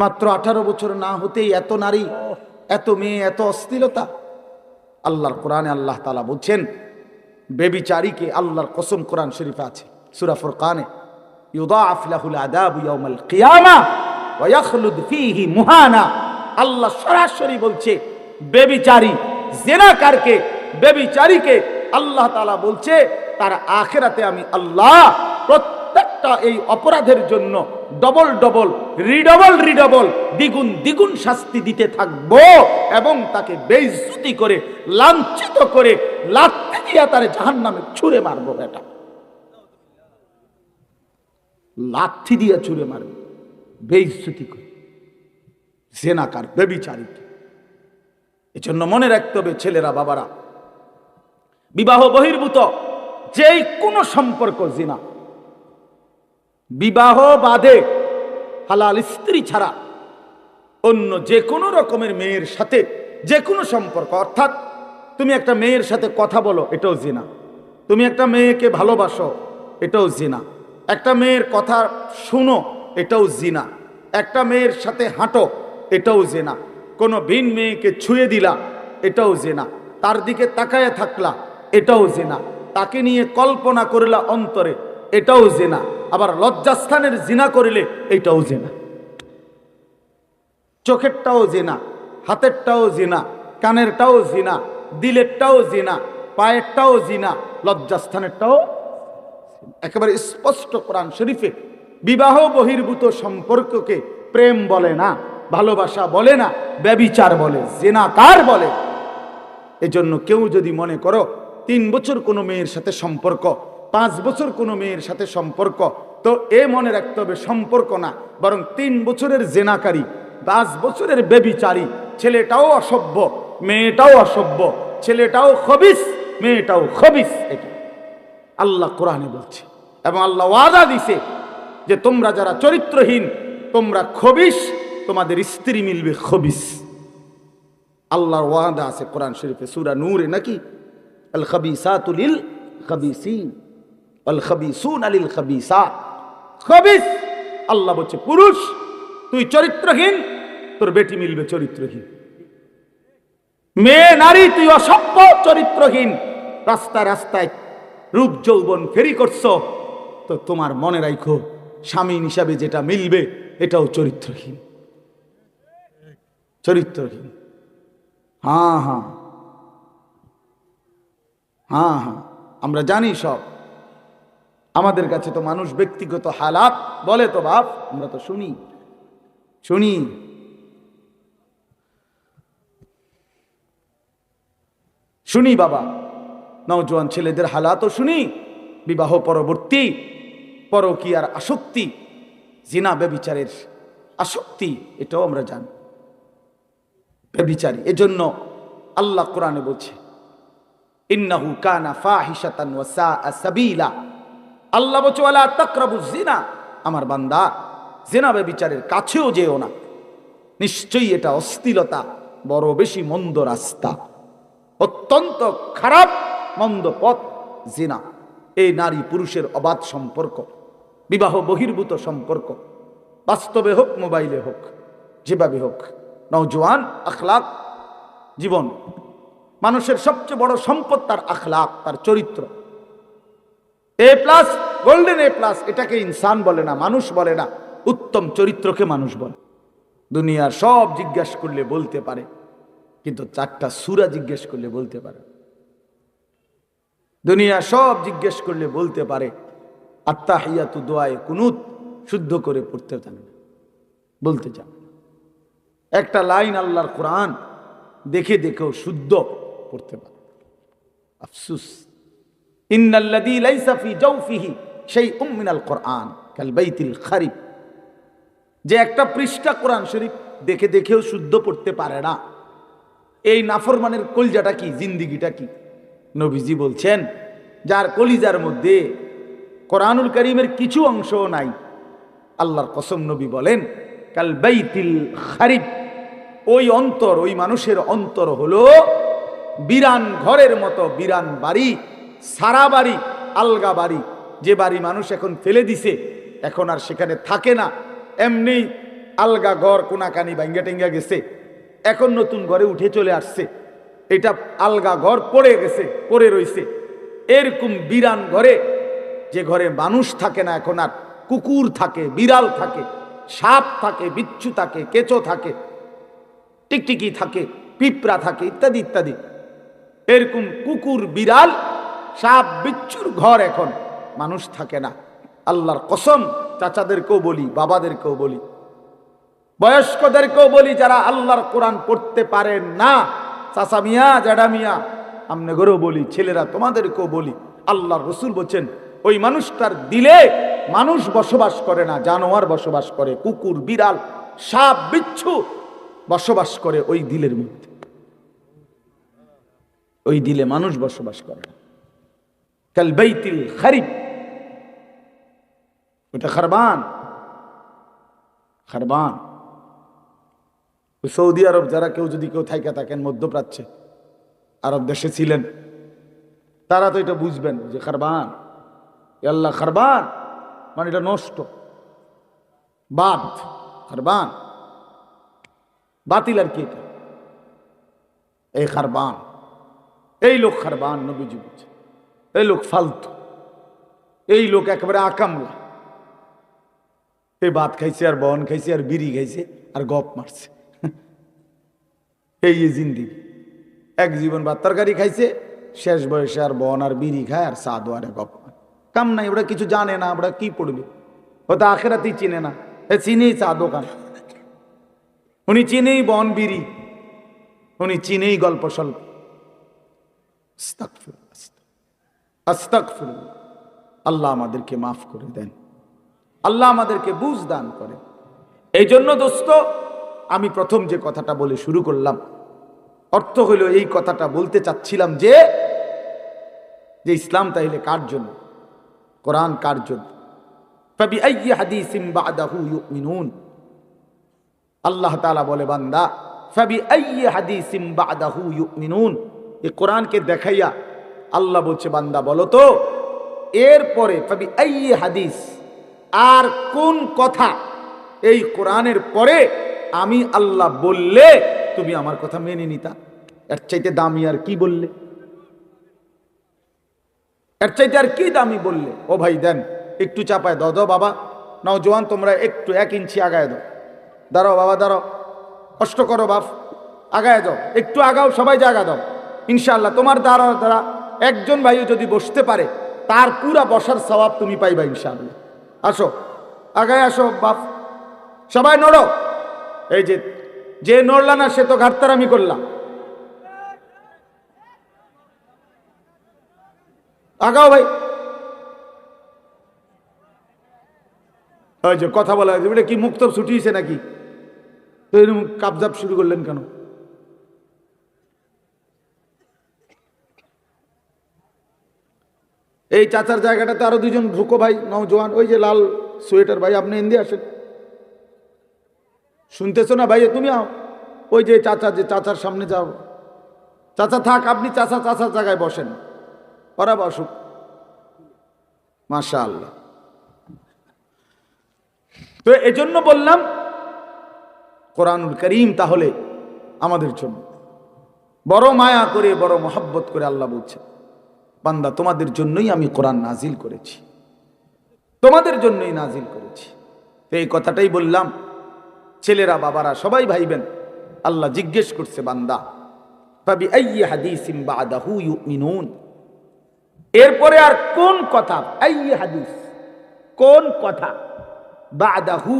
মাত্র 18 বছর না হতেই এত নারী, এত মেয়ে, এত অশ্লীলতা। আল্লাহর কোরআনে আল্লাহ তাআলা বলছেন বেবিচারীকে, আল্লাহর কসম কোরআন শরীফে আছে সূরা ফুরকানে, ইউদাআফ লাহুল আযাবু ইয়াউমাল কিয়ামাহ ওয়া ইয়াখলুদ ফীহি মুহানা। আল্লাহ সরাসরি বলছে বেবিচারী, জিনাকারকে, বেবিচারীকে আল্লাহ তাআলা বলছে তার আখিরাতে আমি আল্লাহ প্রত্যেকটা এই অপরাধের জন্য ডবল ডবল, রিডবল, দ্বিগুণ দ্বিগুণ শাস্তি দিতে থাকবো এবং তাকে বেইজ্জতি করে, লাঞ্ছিত করে, লাথি দিয়ে তার জাহান্নামে ছুঁড়ে মারবো। এটা লাথি দিয়ে ছুঁড়ে মারবো, বেইজ্জতি করে জিনাকার, বেবিচারীকে। এজন্য মনে রাখতে হবে ছেলেরা, বাবারা, বিবাহ বহির্ভূত যেই কোনো সম্পর্ক জিনা, বিবাহ বাদে হালাল স্ত্রী ছাড়া অন্য যে কোনো রকমের মেয়ের সাথে যে কোনো সম্পর্ক, অর্থাৎ তুমি একটা মেয়ের সাথে কথা বলো, এটাও জিনা। তুমি একটা মেয়েকে ভালোবাসো, এটাও জিনা। একটা মেয়ের কথা শুনো, এটাও জিনা। একটা মেয়ের সাথে হাঁটো, এটাও জিনা। কোনো ভিন মেয়েকে ছুঁয়ে দিলা, এটাও জিনা। তার দিকে তাকায় থাকলা, এটাও জিনা। তাকে নিয়ে কল্পনা করলা অন্তরে, এটাও জিনা। আবার লজ্জাস্থানের জিনা করিলে এটাও জিনা। চোখেরটাও জিনা, হাতেরটাও জিনা, কানেরটাও জিনা, দিলেরটাও জিনা, পায়েরটাও জিনা, লজ্জাস্থানেরটাও। একেবারে স্পষ্ট কোরআন শরীফে বিবাহ বহির্ভূত সম্পর্ককে প্রেম বলে না, ভালোবাসা বলে না, ব্যভিচার বলে, জিনাকার বলে। এজন্য কেউ যদি মনে করো 3 বছর কোনো মেয়ের সাথে সম্পর্ক, 5 বছর কোনো মেয়ের সাথে সম্পর্ক, তো এ মনে রাখতে হবে সম্পর্ক না, বরং 3 বছরের জিনাকারী, 5 বছরের ব্যভিচারী। ছেলেটাও অসভ্য, মেয়েটাও অসভ্য, ছেলেটাও খবিস, মেয়েটাও খবিস। এটা আল্লাহ কোরআনে বলছে এবং আল্লাহ ওয়াদা দিছে যে তোমরা যারা চরিত্রহীন, তোমরা খবিস, তোমাদের স্ত্রী মিলবে খবিস। আল্লাহর ওয়াদা আছে কোরআন শরীফে সূরা নূরে, নাকি আল খাবিসাতু লিল খাবিসিন ওয়াল খাবিসুনা লিল খাবিসাত। খবিস আল্লাহ বলছে পুরুষ তুই চরিত্রহীন, তোর বেটি মিলবে চরিত্রহীন। মেয়ে নারী তুই অসভ্য, চরিত্রহীন, রাস্তায় রাস্তায় রূপ যৌবন ফেরি করছো, তো তোমার মনে রাখো স্বামী হিসাবে যেটা মিলবে এটাও চরিত্রহীন, চরিত্রহীন। হ্যাঁ হ্যাঁ হ্যাঁ হ্যাঁ, আমরা জানি সব। আমাদের কাছে তো মানুষ ব্যক্তিগত হালাত বলে, তো বাপ আমরা তো শুনি শুনি। শুনি বাবা, নওজোয়ান ছেলেদের হালাতও শুনি, বিবাহ পরবর্তী পরকীয়ার আসক্তি, জিনা ব্যভিচারের আসক্তি, এটাও আমরা জানি ব্যভিচারী। এজন্য আল্লাহ কোরআনে বলছে ইন্নাহু কানা ফাহিশাতান ওয়া সাআ সাবিলা। আল্লাহ বলছে ওয়ালা তাকরাবুজ জিনা, আমার বান্দা জিনা ব্যভিচারের কাছেও যেও না, নিশ্চয়ই এটা অশ্লীলতা, বড় বেশি মন্দ রাস্তা, অত্যন্ত খারাপ মন্দ পথ জিনা। এই নারী পুরুষের অবাধ সম্পর্ক, বিবাহ বহির্ভূত সম্পর্ক, বাস্তবে হোক মোবাইলে হোক, যেভাবে হোক, নওজোয়ান আখলাক জীবন। মানুষের সবচেয়ে বড় সম্পদ তার আখলাক, তার চরিত্র। A+, গোল্ডেন A+, এটাকে ইনসান বলে না, মানুষ বলে না, উত্তম চরিত্রকে মানুষ বলে। দুনিয়ার সব জিজ্ঞাসা করলে বলতে পারে, কিন্তু 4টা সূরা জিজ্ঞেস করলে বলতে পারে। দুনিয়া সব জিজ্ঞেস করলে বলতে পারে, আত্তাহিয়াতু দোয়ায়ে কুনুত শুদ্ধ করে পড়তে জানে না, বলতে জানে না। একটা লাইন আল্লাহর কোরআন দেখে দেখেও শুদ্ধ পড়তে পারে। আফসুস, ইন্নাল্লাযী লাইসা ফি জাওফিহি শাইউম মিনাল কোরআন কাল বাইতিল খারিব। যে একটা পৃষ্ঠা কোরআন শরীফ দেখে দেখেও শুদ্ধ পড়তে পারে না, এই নাফরমানের কলিজাটা কি, জিন্দিগিটা কি? নবীজি বলছেন যার কলিজার মধ্যে কোরআনুল কারীমের কিছু অংশও নাই, আল্লাহর কসম নবী বলেন কাল বাইতিল খারিব, ওই অন্তর, ওই মানুষের অন্তর হলো বিরান ঘরের মতো, বিরান বাড়ি, সারা বাড়ি, আলগা বাড়ি। যে বাড়ি মানুষ এখন ফেলে দিছে, এখন আর সেখানে থাকে না, এমনি আলগা ঘর কোনাকানি ভাঙ্গা টেঙ্গা গেছে, এখন নতুন ঘরে উঠে চলে আসছে, এটা আলগা ঘর পড়ে গেছে, পড়ে রইছে। এরকম বিরান ঘরে, যে ঘরে মানুষ থাকে না এখন আর, কুকুর থাকে, বিড়াল থাকে, সাপ থাকে, বিচ্ছু থাকে, কেঁচো থাকে, টিকটিকি থাকে, পিঁপড়া থাকে, ইত্যাদি ইত্যাদি, এরকম কুকুর, বিড়াল, সাপ, বিচ্ছুর ঘর এখন মানুষ থাকে না। আল্লাহর কসম, চাচাদেরকেও বলি, বাবাদেরকেও বলি, বয়স্কদেরকেও বলি, যারা আল্লাহর কোরআন পড়তে পারেন না, চাচা মিয়া, জ্যাডা মিয়া, আমনেগরেও বলি, ছেলেরা তোমাদেরকেও বলি, আল্লাহর রসুল বলছেন ওই মানুষটার দিলে মানুষ বসবাস করে না, জানোয়ার বসবাস করে, কুকুর, বিড়াল, সাপ, বিচ্ছু বসবাস করে ওই দিলের মধ্যে। ওই দিলে মানুষ বসবাস করে না। কাল বাইতিল খারিব, ওটা খারবান, খারবান। সৌদি আরব যারা কেউ যদি কেউ থাইকা থাকেন, মধ্যপ্রাচ্যে, আরব দেশে ছিলেন, তারা তো এটা বুঝবেন যে খারবান, আল্লাহ খারবান মানে এটা নষ্ট, বাদ, খারবান বাতিল। আর কি এটা? এই খারবান, এই লোক খারবান, নবীজি বলছে এই লোক ফালতু, এই লোক একেবারে আকামলা, এই ভাত খাইছে আর বন খাইছে আর বিড়ি খাইছে আর গপ মারছে, এই জিন্দিগি। এক জীবন ভাত তরকারি খাইছে, শেষ বয়সে আর বন আর বিড়ি খায় আর চা দোয়ারে গপ মারে, কাম নাই। ওরা কিছু জানে না, ওরা কি পড়বে, ওটা আখেরাতেই চিনে না। এ চিনেই চা দোকান, উনি চিনেই বন বিড়ি, উনি চিনেই গল্প স্বল্প। আস্তাগফিরুল্লাহ। আল্লাহ আমাদেরকে মাফ করে দেন, আল্লাহ আমাদেরকে বুঝ দান করে। এই জন্য দোস্ত, আমি প্রথম যে কথাটা বলে শুরু করলাম, অর্থ হইল এই কথাটা বলতে চাচ্ছিলাম যে ইসলাম তাইলে কার জন্য, কোরআন কার জন্য? ফাবিআইয়ি হাদিসিন বা'দাহু ইউমিনুন। আল্লাহ তাআলা বলে, বান্দা, ফাবিআইয়ি হাদিসিন বা'দাহু ইউমিনুন। এই কোরআনকে দেখাইয়া আল্লাহ বলছে, বান্দা বলো তো এরপরে ফাবিআইয়ি হাদিস, আর কোন কথা এই কোরআনের পরে আমি আল্লাহ বললে তুমি আমার কথা মেনে নিতা? এর চাইতে দামি আর কি বললে? এর চাইতে আর কি দামি বললে? ও ভাই দেন, একটু চাপায় দাও, দাও বাবা, নওজোয়ান তোমরা একটু 1 ইঞ্চি আগায় দাও, দাঁড়াও বাবা, দাঁড়াও, কষ্ট করো বাপ, আগায় দাও, একটু আগাও, সবাই জায়গা দাও। ইনশাআল্লাহ তোমার দ্বারা একজন ভাইও যদি বসতে পারে, তার পুরা বসার সওয়াব তুমি পাইবা ইনশাআল্লাহ। আসো, আগায় আসো বাপ, সবাই নড়ো। এই যে নড়লা না, সে তো ঘাটতারামি করলাম। আগাও ভাই। ওই যে কথা বলা হয়েছে, এটা কি মুক্তব ছুটিয়েছে নাকি? তো এরকম কাবজাব শুরু করলেন কেন? এই চাচার জায়গাটাতে আরো 2জন ঢুকো ভাই, নওজোয়ান, ওই যে লাল সোয়েটার ভাই, আপনি এন্দি আসেন। শুনতেছো না ভাই? তুমি আও, ওই যে চাচার সামনে যাও। চাচা থাক, আপনি চাচার জায়গায় বসেন, ওরা বসুক। মাশাআল্লাহ। তো এজন্য বললাম কোরআনুল কারীম তাহলে আমাদের জন্য বড় মায়া করে, বড় মহব্বত করে আল্লাহ বলছে, বান্দা তোমাদের জন্যই আমি কোরআন নাজিল করেছি, তোমাদের জন্যই নাজিল করেছি। তো এই কথাটাই বললাম, ছেলেরা, বাবারা সবাই ভাইবেন। আল্লাহ জিজ্ঞেস করছে, বান্দা ফাবিআইয়ি হাদিসিন বা'দাহু ইউমিনুন, এরপরে আর কোন কথা, আইয়ি হাদিস, কোন কথা, বা'দাহু,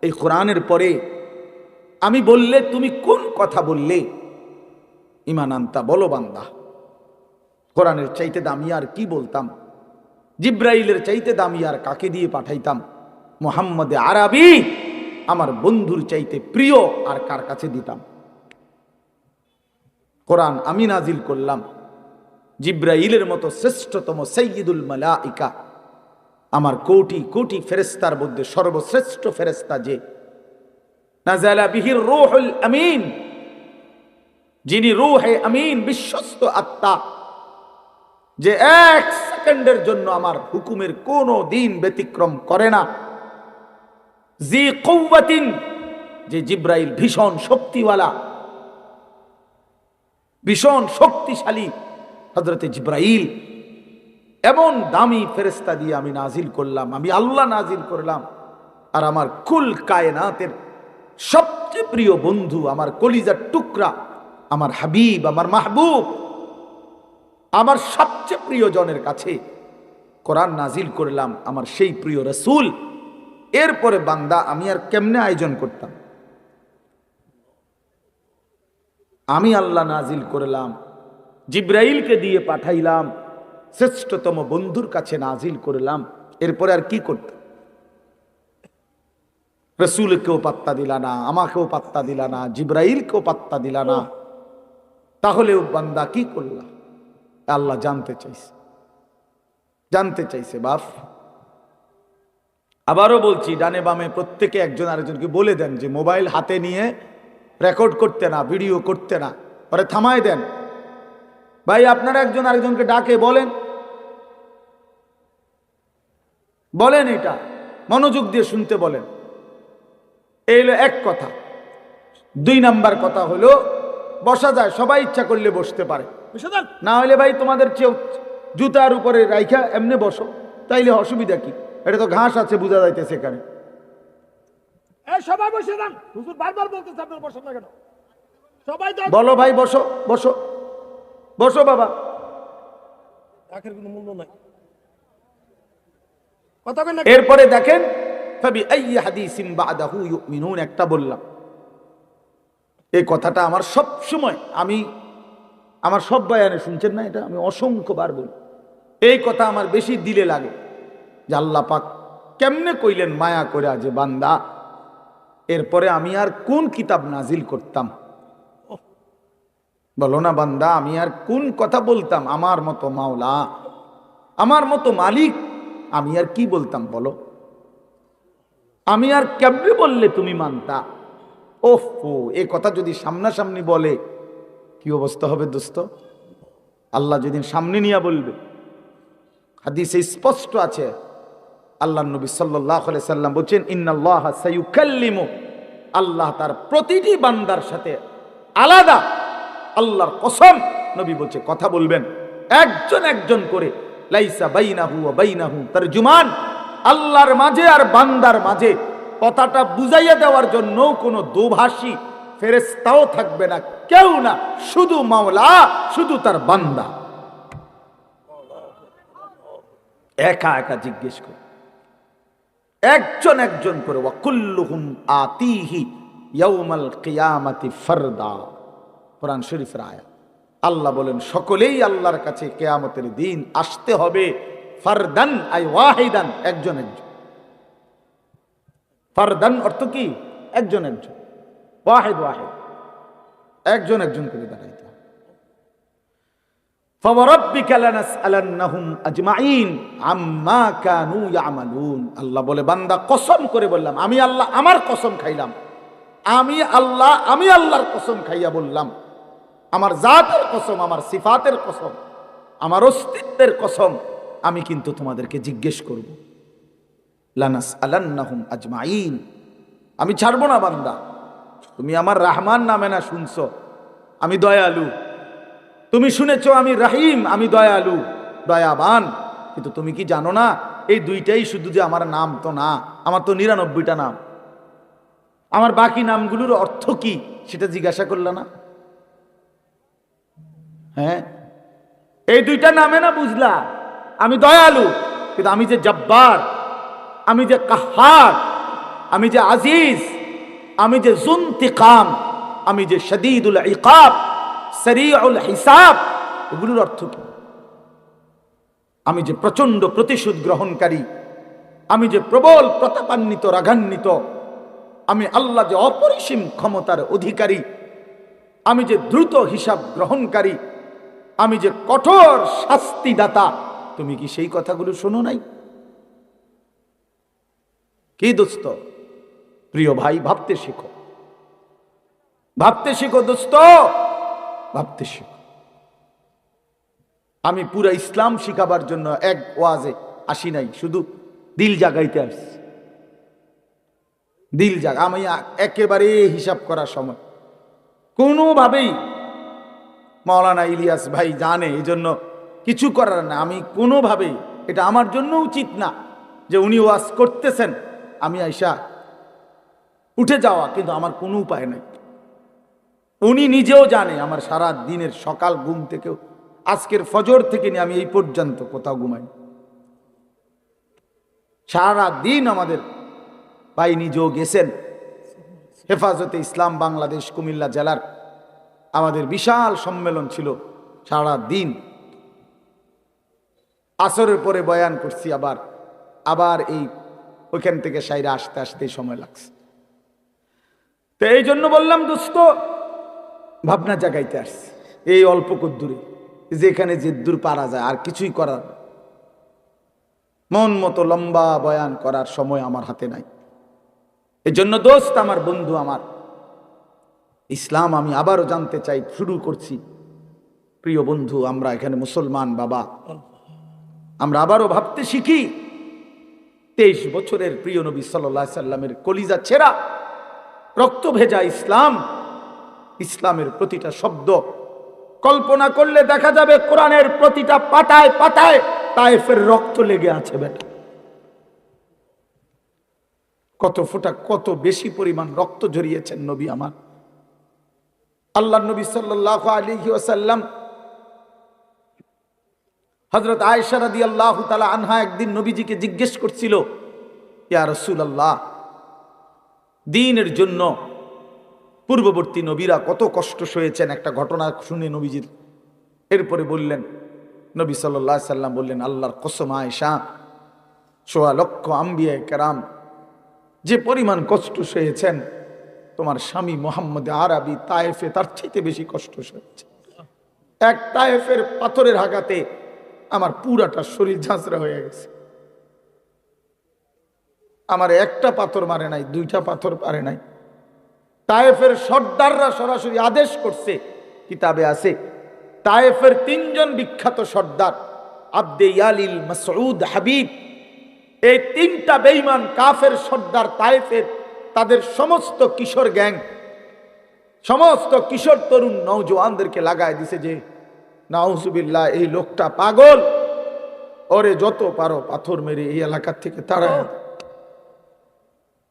এই কোরআনের পরে আমি বললে তুমি কোন কথা বললে ঈমান আনতা? বলো বান্দা, কোরআনের চাইতে দামি আর কি বলতাম? জিব্রাইলের চাইতে দামি আর কাকে দিয়ে পাঠাইতাম? মুহাম্মদ আরবি আমার বন্ধুর চাইতে প্রিয় আর কার কাছে দিতাম? কোরআন আমি নাজিল করলাম, জিব্রাইলের মতো শ্রেষ্ঠতম সাইয়্যিদুল মালাইকা, আমার কোটি কোটি ফেরেশতার মধ্যে সর্বশ্রেষ্ঠ ফেরেশতা যে, নাযালা বিহির রূহুল আমিন, যিনি রূহে আমিন, বিশ্বস্ত আত্মা, যে 1 সেকেন্ডের জন্য আমার হুকুমের কোনো দিন ব্যতিক্রম করে না, জি কুওয়াতিন, যে জিব্রাইল ভীষণ শক্তিওয়ালা, ভীষণ শক্তিশালী হযরতে জিব্রাইল, এমন দামি ফেরেশতা দিয়ে আমি নাজিল করলাম, আমি আল্লাহ নাজিল করলাম। আর আমার কুল কায়নাতের সবচেয়ে প্রিয় বন্ধু, আমার কলিজার টুকরা, আমার হাবিব, আমার মাহবুব, আমার সবচেয়ে প্রিয় জনের কাছে কোরআন নাজিল করলাম, আমার সেই প্রিয় রাসূল। এরপরে বান্দা আমি আর কেমনে আয়োজন করতাম? আমি আল্লাহ নাজিল করলাম, জিব্রাইলকে দিয়ে পাঠাইলাম, শ্রেষ্ঠতম বন্ধুর কাছে নাজিল করলাম, এরপরে আর কি করতাম? রসুলকেও পাত্তা দিলা না, আমাকেও পাত্তা দিলা না, জিব্রাইলকেও পাত্তা দিলা না, তাহলেও বান্দা কি করলা? আল্লাহ জানতে চাইছে, জানতে চাইছে বাপ। আবারও বলছি, ডানে বামে প্রত্যেকে একজন আরেকজনকে বলে দেন যে মোবাইল হাতে নিয়ে রেকর্ড করতে না, ভিডিও করতে না, পরে থামায় দেন। ভাই আপনারা একজন আরেকজনকে ডাকে বলেন, বলেন, এটা মনোযোগ দিয়ে শুনতে বলেন। এই হলো এক কথা। 2 নাম্বার কথা হলো, বসা যায়, সবাই ইচ্ছা করলে বসতে পারে, না হলে ভাই তোমাদের জুতার উপরে রাইখা এমনি বসো, তাইলে অসুবিধা কি? এটা তো ঘাস আছে, বোঝা যাইতেছে এখানে। সবাই বসে যান, হুজুর বারবার বলতেছে আপনারা বসেন না কেন? সবাই বলো ভাই, বসো বসো বসো বাবা, আখের কোনো মূল্য নাই। কথা কই না? এরপরে দেখেন, ফাবি আইয়ি হাদিসিন বাদাহু ইউমিনুন, একটা বললাম। এই কথাটা আমার সব সময়, আমি আমার সব বয়ানে শুনছেন না, এটা আমি অসংখ্যবার বলি। এই কথা আমার বেশি দিলে লাগে যে আল্লাহ পাক কেমনে কইলেন মায়া করে যে বান্দা, এরপরে আমি আর কোন কিতাব নাজিল করতাম? বলো না বান্দা, আমি আর কোন কথা বলতাম? আমার মতো মাওলা, আমার মতো মালিক, আমি আর কি বলতাম বলো? আমি আর কেমনে বললে তুমি মানতা? ওহ, এই কথা যদি সামনাসামনি বলে কি অবস্থা হবে দোস্ত? আল্লাহ যেদিন সামনে নিয়ে বলবে, হাদিসে স্পষ্ট আছে, আল্লাহ নবী সাল্লাল্লাহু আলাইহি সাল্লাম বলেন, ইন্নাল্লাহা সায়ুকাল্লিমু, আল্লাহ তার প্রতিটি বান্দার সাথে আলাদা, আল্লাহর কসম নবী বলছে কথা বলবেন একজন একজন করে, লাইসা বাইনাহু ওয়া বাইনাহু তারজুমান, আল্লাহর মাঝে আর বান্দার মাঝে কথাটা বুঝাইয়া দেওয়ার জন্য কোনো দোভাষী ফেরেশতাও থাকবে না, কেউ না, শুধু মাওলা, শুধু তার বান্দা একা একা জিজ্ঞেস করে, একজন একজন করে। ওয়া কুল্লুহুম আতিহি ইয়াউমাল কিয়ামাতি ফারদা, কোরআন শরীফের আয়াত। আল্লাহ বলেন সকলেই আল্লাহর কাছে কিয়ামতের দিন আসতে হবে, ফারদান আই ওয়াহিদান, একজন একজন। ফারদান অর্থ কি? একজন একজন, ওয়াহিদ ওয়াহিদ, একজন একজন করে দাঁড়াইতে হবে। ফাওয়ারাব্বিকা লানাসআলান্নাহুম আজমাইন আম্মা কানু ইয়ামালুন, আল্লাহ বলে বান্দা কসম করে বললাম, আমি আল্লাহ আমার কসম খাইলাম, আমি আল্লাহর কসম খাইয়া বললাম, আমার জাতের কসম, আমার সিফাতের কসম, আমার অস্তিত্বের কসম, আমি কিন্তু তোমাদেরকে জিজ্ঞেস করব। লানাসআলান্নাহুম আজমাইন, আমি ছাড়বো না বান্দা। তুমি আমার রহমান নামে না শুনছো, আমি দয়ালু। তুমি শুনেছো আমি রহিম, আমি দয়ালু দয়াবান। কিন্তু তুমি কি জানো না, এই দুইটাই শুধু যে আমার নাম তো না, আমার তো 99টা নাম। আমার বাকি নামগুলোর অর্থ কি সেটা জিজ্ঞাসা করলে না? হ্যাঁ, এই দুইটা নামে না বুঝলা আমি দয়ালু, কিন্তু আমি যে জব্বার, আমি যে কাহার, আমি যে আজিজ, আমি যে জুনতিকাম, আমি যে শদীদুল ইকাব, সরিউল হিসাব, এগুলোর অর্থ কি? আমি যে প্রচন্ড প্রতিশোধ গ্রহণকারী, আমি যে প্রবল প্রতাপান্বিত রাগান্বিত, আমি আল্লাহ যে অপরিসীম ক্ষমতার অধিকারী, আমি যে দ্রুত হিসাব গ্রহণকারী, আমি যে কঠোর শাস্তিদাতা, তুমি কি সেই কথাগুলো শোনো নাই? কি দোস্ত, প্রিয় ভাই, ভাবতে শিখো, ভাবতে শিখো দোস্ত, ভাবতে শিখো। আমি পুরা ইসলাম শিখাবার জন্য এক ওয়াজে আসি নাই, শুধু দিল জাগাইতে আসছি। দিল জাগ। আমি একেবারে হিসাব করার সময় কোনোভাবেই মাওলানা ইলিয়াস ভাই জানে, এই জন্য কিছু করার না। আমি কোনোভাবেই, এটা আমার জন্য উচিত না যে উনি ওয়াজ করতেছেন আমি আইসা উঠে যাওয়া, কিন্তু আমার কোনো উপায় নাই। উনি নিজেও জানে আমার সারা দিনের সকাল ঘুম থেকেও আজকের ফজর থেকে নিয়ে আমি এই পর্যন্ত কোথাও ঘুমাই। সারা দিন আমাদের ভাই নিজেও গেছেন। হেফাজতে ইসলাম বাংলাদেশ কুমিল্লা জেলার আমাদের বিশাল সম্মেলন ছিল, সারা দিন আসরের পরে বয়ান করছি, আবার এই ওইখান থেকে সাইরা আসতে আসতে সময় লাগছে। তো এই জন্য বললাম দোস্ত, ভাবনা জাগাইতে আসছি এই অল্প কদ্দূরে, যেখানে যে দূর পারা যায়, আর কিছুই করার মন মতো লম্বা বয়ান করার সময় আমার হাতে নাই। এই জন্য দোস্ত, আমার বন্ধু, আমার ইসলাম আমি আবারও জানতে চাই, শুরু করছি। প্রিয় বন্ধু, আমরা এখানে মুসলমান বাবা, আমরা আবারও ভাবতে শিখি 23 বছরের প্রিয় নবী সাল্লাল্লাহু আলাইহি সাল্লামের কলিজা ছেঁড়া রক্ত ভেজা ইসলাম, ইসলামের প্রতিটা শব্দ কল্পনা করলে দেখা যাবে কোরআনের প্রতিটা পাতায় পাতায় তায়েফের রক্ত লেগে আছে। বেটা, কত ফোঁটা, কত বেশি পরিমাণ রক্ত ঝরিয়েছেন নবী আমার। আল্লাহর নবী সাল্লাল্লাহু আলাইহি ওয়াসাল্লাম, হযরত আয়েশা রাদিয়াল্লাহু তাআলা আনহা একদিন নবীজিকে জিজ্ঞেস করছিল, ইয়া রাসূলুল্লাহ, দ্বীনের জন্য পূর্ববর্তী নবীরা কত কষ্ট সয়েছেন, একটা ঘটনা শুনে নবীজির। এরপরে বললেন, নবী সাল্লাল্লাহু আলাইহি সাল্লাম বললেন, আল্লাহর কসম আয়েশা, ১৬ লক্ষ আম্বিয়া কেরাম যে পরিমাণ কষ্ট সয়েছেন, তোমার স্বামী মুহাম্মদ আরবি তায়েফে তার চাইতে বেশি কষ্ট সয়েছে। এক তায়েফের পাথরের আঘাতে আমার পুরাটা শরীর ঝাঁঝরা হয়ে গেছে। আমার একটা পাথর মারে নাই, দুইটা পাথর পারে নাই। তায়েফের সর্দাররা সরাসরি আদেশ করছে, কিতাবে আছে, তায়েফের 3 জন বিখ্যাত সর্দার আব্দে ইয়ালিল, মাসউদ, হাবিব, এই 3টা বেঈমান কাফের সর্দার তায়েফের তাদের সমস্ত কিশোর গ্যাং, সমস্ত কিশোর তরুণ নওজওয়ানদেরকে লাগায় দিছে যে নাউজুবিল্লাহ, এই লোকটা পাগল, ওরে যত পারো পাথর মেরে এই এলাকা থেকে তাড়ায়।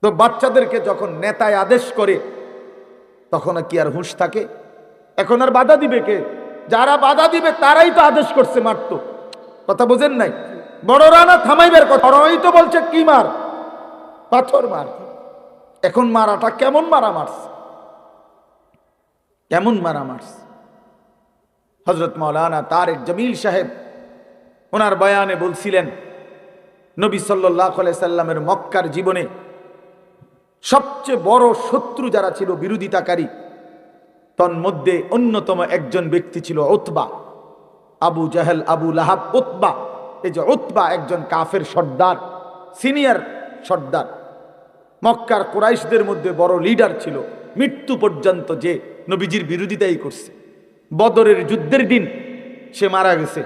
তো বাচ্চাদেরকে যখন নেতায় আদেশ করে তখন কি আর হুঁশ থাকে? এখন আর বাধা দিবে কে? যারা বাধা দিবে তারাই তো আদেশ করছে মারতো। কথা বোঝেন নাই? বড়রা না থামাইবের কথা, বড়রাই তো বলছে কি মার, পাথর মার। এখন মারাটা কেমন মারা মারছে, কেমন মারা মারছে। হযরত মাওলানা তারেক জামিল সাহেব ওনার বয়ানে বলছিলেন, নবী সাল্লাল্লাহু আলাইহি সাল্লামের মক্কার জীবনে সবচেয়ে বড় শত্রু যারা ছিল, বিরোধিতাকারী, তন্মধ্যে অন্যতম একজন ব্যক্তি ছিল উতবা, আবু জাহেল, আবু লাহাব, উতবা। এই যে উতবা একজন কাফের সর্দার, সিনিয়র সর্দার, মক্কার কুরাইশদের মধ্যে বড় লিডার ছিল, মৃত্যু পর্যন্ত যে নবীজির বিরোধিতাই করছে। বদরের যুদ্ধের দিন সে মারা গেছে,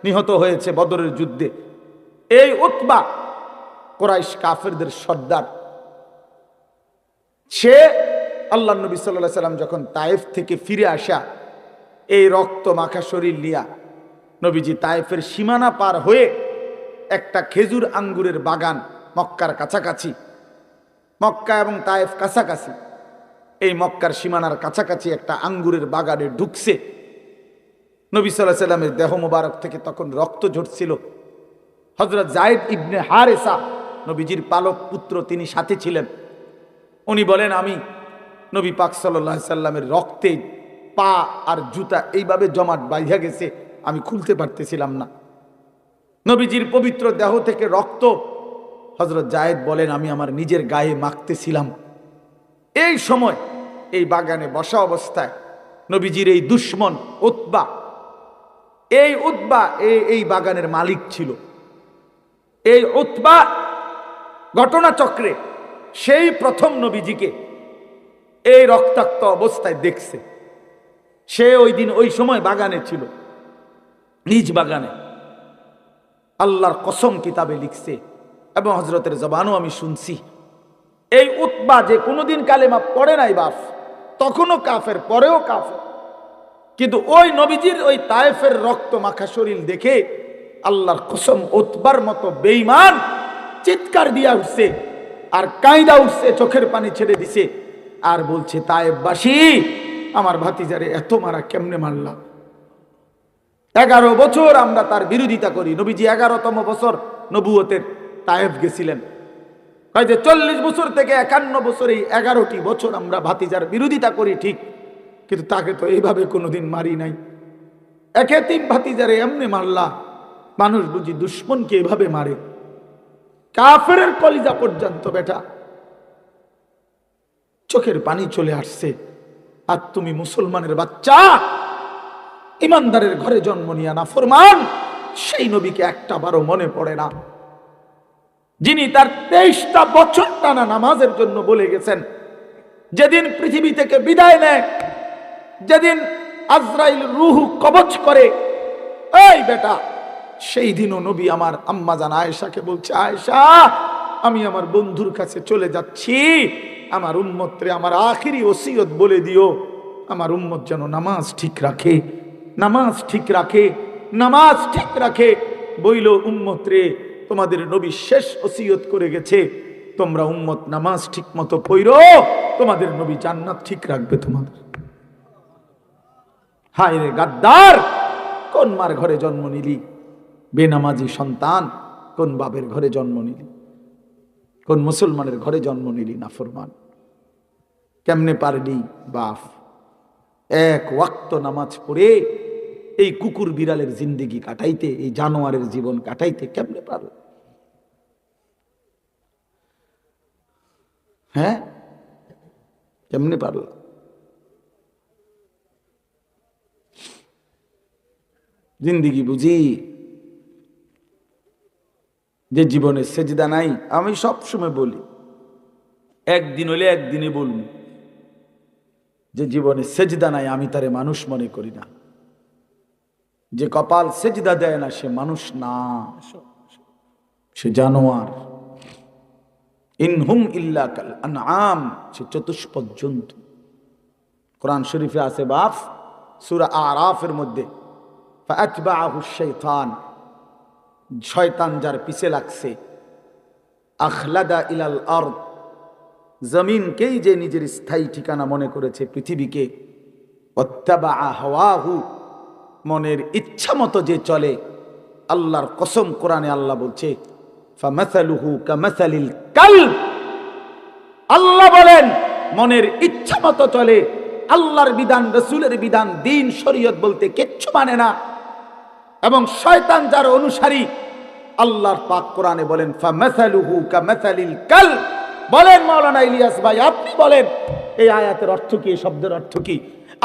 নিহত হয়েছে বদরের যুদ্ধে। এই উতবা কুরাইশ কাফেরদের সর্দার, সে আল্লাহ নবী সাল্লাল্লাহু আলাইহি সাল্লাম যখন তায়েফ থেকে ফিরে আসা, এই রক্ত মাখা শরীর নিয়া নবীজি তায়েফের সীমানা পার হয়ে একটা খেজুর আঙ্গুরের বাগান, মক্কার কাছাকাছি, মক্কা এবং তায়েফ কাছাকাছি, এই মক্কার সীমানার কাছাকাছি একটা আঙ্গুরের বাগানে ঢুকছে। নবী সাল্লাল্লাহু আলাইহি সাল্লামের দেহ মোবারক থেকে তখন রক্ত ঝরছিল। হযরত যায়েদ ইবনে হারেসা, নবীজির পালক পুত্র, তিনি সাথে ছিলেন। উনি বলেন, আমি নবী পাক সাল্লাল্লাহু আলাইহি সাল্লামের রক্তে পা আর জুতা এইভাবে জমাট বাঁধা গেছে, আমি খুলতে পারতেছিলাম না। নবীজির পবিত্র দেহ থেকে রক্ত, হযরত যায়েদ বলেন, আমি আমার নিজের গায়ে মাখতেছিলাম। এই সময় এই বাগানে বসা অবস্থায় নবীজির এই দুশমন উতবা, এই উতবা এই বাগানের মালিক ছিল। এই উতবা ঘটনাচক্রে সেই প্রথম নবীজিকে এই রক্তাক্ত অবস্থায় দেখছে। সে ওই দিন ওই সময় বাগানে ছিল, নিজ বাগানে। আল্লাহর কসম কিতাবে লিখছে এবং হযরতের জবানও আমি শুনছি, এই উতবা যে কোনোদিন কালেমা পড়ে নাই বাপ, তখনও কাফের, পরেও কাফের, কিন্তু ওই নবীজির ওই তায়েফের রক্ত মাখা শরীর দেখে আল্লাহর কসম উতবার মতো বেঈমান চিৎকার দিয়া উঠছে আর কাঁইদা উঠছে, চোখের পানি ছেড়ে দিছে আর বলছে, তায়েফবাসী আমার ভাতিজারে এত মারা কেমনে মারলাম। 11 বছর আমরা তার বিরোধিতা করি। নবীজি 11তম বছর নবুয়তের তায়েফ গেছিলেন। কয় যে 40 বছর থেকে 51 বছর, এই 11টি বছর আমরা ভাতিজার বিরোধিতা করি ঠিক, কিন্তু তাকে তো এইভাবে কোনোদিন মারি নাই। একে 3 ভাতিজারে এমনি মারলা, মানুষ বুঝি দুশ্মনকে এভাবে মারে? কাফেরের কলিজা পর্যন্ত বেটা চোখের পানি চলে আসছে, আর তুমি মুসলমানের বাচ্চা, ইমানদারের ঘরে জন্ম নিয়া না ফরমান, সেই নবীকে একটা বারও মনে পড়ে না, যিনি তার 23টা বছর টানা নামাজের জন্য বলে গেছেন। যেদিন পৃথিবী থেকে বিদায় নেয়, যেদিন আজরাইল রূহ কবজ করে, এই বেটা সেই দিনও নবী আমার আম্মা জান আয়েশাকে বলছে, আয়েশা আমি আমার বন্ধুর কাছে চলে যাচ্ছি, আমার উম্মতরে আমার আখিরি ওসিয়ত বলে দিও, আমার উম্মত যেন নামাজ ঠিক রাখে, নামাজ ঠিক রাখে, নামাজ ঠিক রাখে। বইল, উম্মত রে, তোমাদের নবী শেষ ওসিয়ত করে গেছে, তোমরা উম্মত নামাজ ঠিক মতো পড়ো, তোমাদের নবী জান্নাত ঠিক রাখবে তোমাদের। হায় রে গাদ্দার, কোন মার ঘরে জন্ম নিলি? বেনামাজি সন্তান, কোন বাপের ঘরে জন্ম নিলি? কোন মুসলমানের ঘরে জন্ম নিলি? নাফরমান, কেমনে পারলি বাপ এক ওয়াক্ত নামাজ পড়ে এই কুকুর বিড়ালের জিন্দেগি কাটাইতে, এই জানোয়ারের জীবন কাটাইতে কেমনে পারল? হ্যাঁ, কেমনে পারল? জিন্দেগি বুঝি যে জীবনে সেজদা নাই। আমি সব সময় বলি, একদিন হলে একদিনে বলবো, যে জীবনে সেজদা নাই আমি তারে মানুষ মনে করি না। যে কপাল সেজদা দেয় না সে মানুষ না, সে জানোয়ার। ইনহুম ইল্লা কাল আনআম, সে চতুষ্পদ জন্তু। কোরআন শরীফে আছে বাপ, সূরা আরাফের মধ্যে, ফাআতবাআহু শাইতান, শয়তান যার পিছে লাগছে, আখলাদা ইলাল আরদ, জমিনকেই যে নিজের স্থায়ী ঠিকানা মনে করেছে, পৃথিবীকে, ওয়াত্তাবাআ হাওয়াহু, মনের ইচ্ছা মতো যে চলে। আল্লাহর কসম, কোরআনে আল্লাহ বলছে, ফামাসালুহু কামাসালিল কালব, আল্লাহ বলেন মনের ইচ্ছা মতো চলে, আল্লাহর বিধান, রাসূলের বিধান, দ্বীন, শরীয়ত বলতে কিচ্ছু মানে না। এবং শয়তান যার অনুসারী, আল্লাহর পাক কোরআনে বলেন ফামাসালুহু কামাসালিল কালব। বলেন মাওলানা ইলিয়াস ভাই, আপনি বলেন এই আয়াতের অর্থ কি, এই শব্দের অর্থ কি?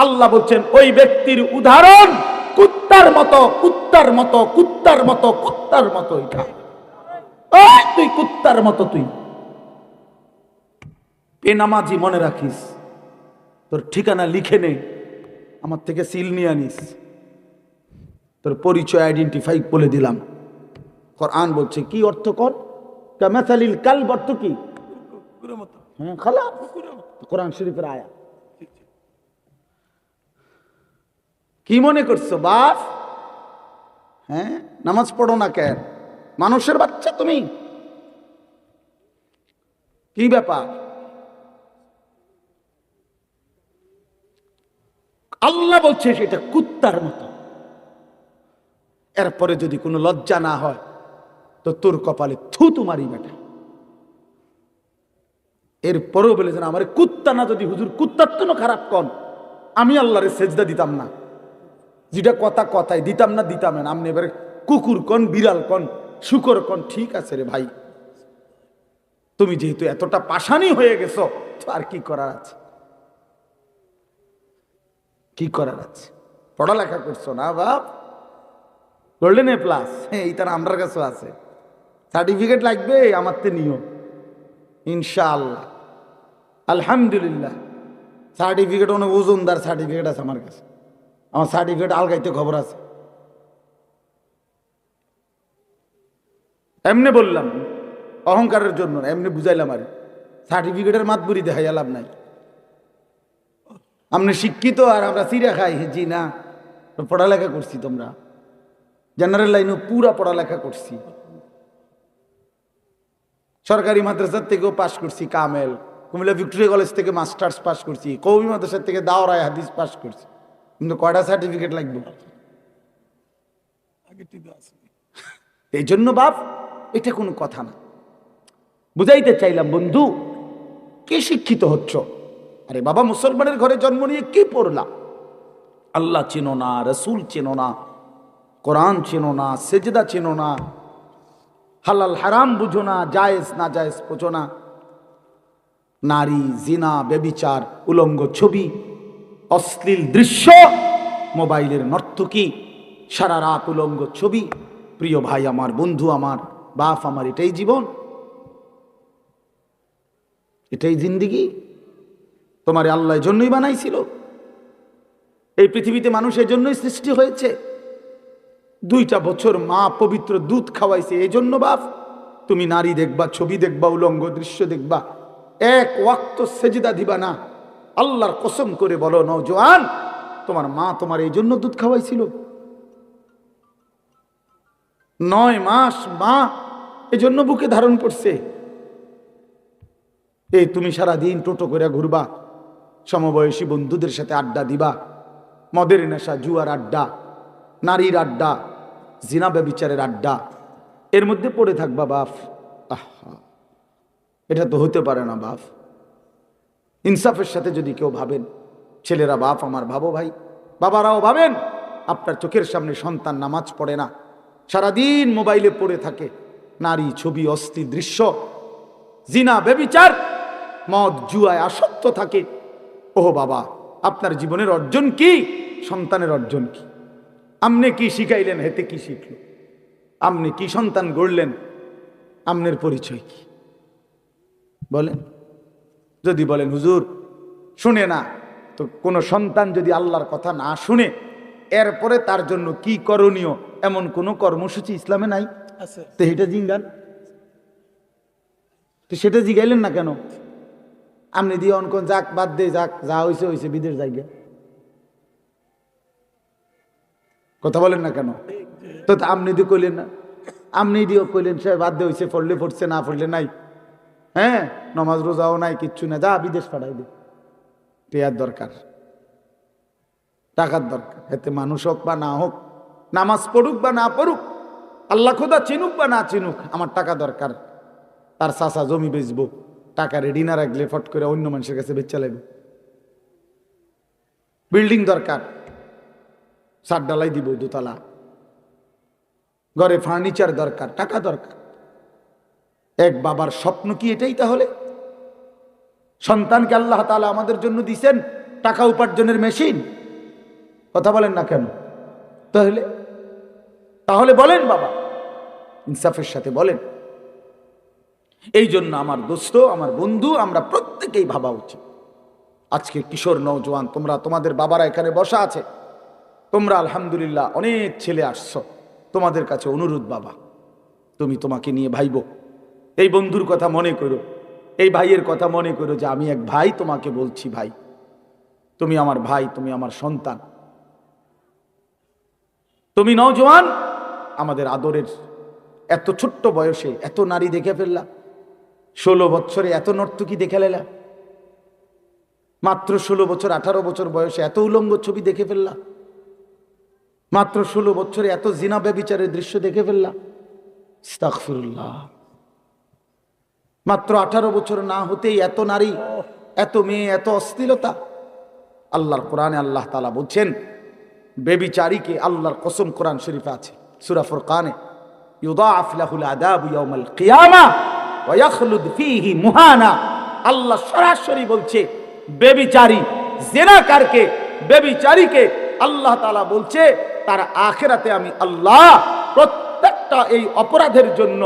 আল্লাহ বলছেন ওই ব্যক্তির উদাহরণ কুত্তার মতো, কুত্তার মতো, কুত্তার মতো, কুত্তার মতো। এটা ওই তুই কুত্তার মতো, তুই বেনামাজি মনে রাখিস, তোর ঠিকানা লিখে নে, আমার থেকে সিল নিয়ে আনিস, তোর পরিচয় আইডেন্টিফাই বলে দিলাম। কোরআন বলছে কি অর্থ কর, কামাসালিল কালব অর্থ কি? হ্যাঁ, খালাস, কোরআন শরীফের আয়াত। কি মনে করছো বাপ? হ্যাঁ, নামাজ পড়ো না কেন? মানুষের বাচ্চা তুমি, কি ব্যাপার? আল্লাহ বলছে সেটা কুত্তার মতো। এরপরে যদি কোনো লজ্জা না হয় তো তোর কপালে থুতু মারি বেটা। এরপরেও বলেছেন আমার কুত্তা না, যদি হুজুর কুত্তার তো খারাপ কন, আমি আল্লাহরে সেজদা দিতাম না। যেটা কথা কথাই দিতাম না, দিতাম না। আপনি এবারে কুকুর কন, বিড়াল কন, শুকর কন, ঠিক আছে রে ভাই, তুমি যেহেতু এতটা পাষাণী হয়ে গেছো, তো আর কি করার আছে? কি করার আছে? পড়ালেখা করছো না বাপ, গোল্ডেন এ প্লাস, এই তার আমার কাছেও আছে, সার্টিফিকেট লাগবে আমার তে নিও ইনশাআল্লাহ। আলহামদুলিল্লাহ, সার্টিফিকেট অনেক ওজনদার সার্টিফিকেট আছে আমার কাছে। আমার সার্টিফিকেট আলগাইতে খবর আছে। এমনি বললাম, অহংকারের জন্য, এমনি বুঝাইলাম। আর সার্টিফিকেটের মাতবুরি দেখাইয়া লাভ নাই। আপনি শিক্ষিত আর আমরা চিরা খাই, জি না, পড়ালেখা করছি, তোমরা জেনারেল লাইনে পুরা পড়ালেখা করছি, সরকারি মাদ্রাসার থেকেও পাশ করছি, কামেল, কুমিল্লা ভিক্টোরিয়া কলেজ থেকে মাস্টার্স পাশ করছি, কওমি মাদ্রাসার থেকে দাওরায় হাদিস পাশ করছি, কিন্তু কয়টা সার্টিফিকেট লাগবে? এই জন্য বাপ, এটা কোনো কথা না। বুঝাইতে চাইলাম বন্ধু, কে শিক্ষিত হচ্ছ? আরে বাবা, মুসলমানের ঘরে জন্ম নিয়ে কি পড়লা? আল্লাহ চেনো না, রসুল চেনো না, কোরআন চেনো না, সেজদা চেনো না, হালাল হারাম বুঝো না, জায়েজ না জায়েজ বুঝো না, নারী, জিনা, ব্যভিচার, উলঙ্গ ছবি, অশ্লীল দৃশ্য, মোবাইলের নর্তকী, সারা রাত উলঙ্গ ছবি। প্রিয় ভাই আমার, বন্ধু আমার, বাপ আমার, এটাই জীবন, এটাই জিন্দিগি? তোমার আল্লাহ জন্যই বানাইছিল, এই পৃথিবীতে মানুষের জন্যই সৃষ্টি হয়েছে। 2টা বছর মা পবিত্র দুধ খাওয়াইছে, এই জন্য বাপ তুমি নারী দেখবা, ছবি দেখবা, উলঙ্গ দৃশ্য দেখবা, এক ওয়াক্ত সেজদা দিবা না। আল্লাহর কসম করে বলো নওজোয়ান, তোমার মা তোমার এই জন্য দুধ খাওয়াইছিল? 9 মাস মা এজন্য বুকে ধারণ করছে। এই তুমি সারা দিন টোটো করে ঘুরবা, সমবয়সী বন্ধুদের সাথে আড্ডা দিবা, মদের নেশা, জুয়ার আড্ডা, নারীর আড্ডা, জিনা ব্যভিচারের আড্ডা, এর মধ্যে পড়ে থাকবা বাপ। আহা, এটা তো হতে পারে না বাপ। ইনসাফের সাথে যদি কেউ ভাবেন, ছেলেরা, বাপ আমার, ভাবো ভাই, বাবারাও ভাবেন, আপনার চোখের সামনে সন্তান নামাজ পড়ে না, সারাদিন মোবাইলে পড়ে থাকে, নারী, ছবি, অশ্লীল দৃশ্য, জিনা ব্যভিচার, মদ জুয়ায় আসক্ত থাকে। ওহ বাবা, আপনার জীবনের অর্জন কি? সন্তানের অর্জন কি? আপনি কি শিখাইলেন, হেতে কি শিখলো? আপনি কি সন্তান গড়লেন, আপনার পরিচয় কি বলেন? যদি বলেন হুজুর শুনে না, তো কোনো সন্তান যদি আল্লাহর কথা না শুনে, এরপরে তার জন্য কি করণীয় এমন কোন কর্মসূচি ইসলামে নাই? তো এটা জিঙ্গান, তো সেটা জিগাইলেন না কেন? আপনি দিয়ে অনকন যাক, বাদ দে, যাক, যা হয়েছে হয়েছে, বিদেশ জায়গা, কথা বলেন না কেন? তো আপনি দিয়ে কইলেন না, আপনি দিয়ে কইলেন সে বাদ দে, হয়েছে, পড়লে পড়ছে, না পড়লে নাই, হ্যাঁ, নমাজ রোজাও নাই, কিচ্ছু না, যা বিদেশ পাঠাই দে। টেয়ার দরকার, টাকার দরকার, এতে মানুষ হোক বা না হোক, নামাজ পড়ুক বা না পড়ুক, আল্লাহ খোদা চিনুক বা না চিনুক, আমার টাকা দরকার। তার চাচা জমি বেচবো, টাকা রেডি না রাখলে ফট করে অন্য মানুষের কাছে বেচা লাগবে। বিল্ডিং দরকার, ছাদ ডালাই দিব 2 তলা, ঘরে ফার্নিচার দরকার, টাকা দরকার। এক বাবার স্বপ্ন কি এটাই? তাহলে সন্তানকে আল্লাহ তাআলা আমাদের জন্য দিয়েছেন টাকা উপার্জনের মেশিন, কথা বলেন না কেন? তাহলে বলেন বাবা, ইনসাফের সাথে বলেন। এই জন্য আমার দোস্ত, আমার বন্ধু, আমরা প্রত্যেকেই ভাবা উচিত। আজকে কিশোর নওজোয়ান, তোমরা, তোমাদের বাবারা এখানে বসা আছে, তোমরা আলহামদুলিল্লাহ অনেক ছেলে আসছো, তোমাদের কাছে অনুরোধ বাবা, তুমি তোমাকে নিয়ে ভাইবো, এই বন্ধুর কথা মনে করো, এই ভাইয়ের কথা মনে করো, যে আমি এক ভাই তোমাকে বলছি, ভাই তুমি আমার ভাই, তুমি আমার সন্তান, তুমি নওজোয়ান, আমাদের আদরের। এত ছোট্ট বয়সে এত নারী দেখে ফেললা, 16 বছরে এত নর্তকী দেখে ফেললা, মাত্র 16 বছর 18 বছর বয়সে এত উলঙ্গ ছবি দেখে ফেললা, মাত্র 16 বছরে এত জিনা ব্যভিচারের দৃশ্য দেখে ফেললা। আস্তাগফিরুল্লাহ। মাত্র 18 বছর না হতেই এত নারী, এত মেয়ে, এত অশ্লীলতা। আল্লাহর কোরআনে আল্লাহ তাআলা বলছেন, ব্যভিচারীকে আল্লাহর কসম কোরআন শরীফে আছে সূরা ফুরকানে, ইউদাআফ লাহুল আযাবু ইয়াউমাল কিয়ামাহ ওয়া ইয়াখলুদ ফীহি মুহানা। আল্লাহ সরাসরি বলছে, ব্যভিচারী, জিনাকারকে, ব্যভিচারীকে আল্লাহ তাআলা বলছে, তার আখিরাতে আমি আল্লাহ প্রত্যেকটা এই অপরাধের জন্য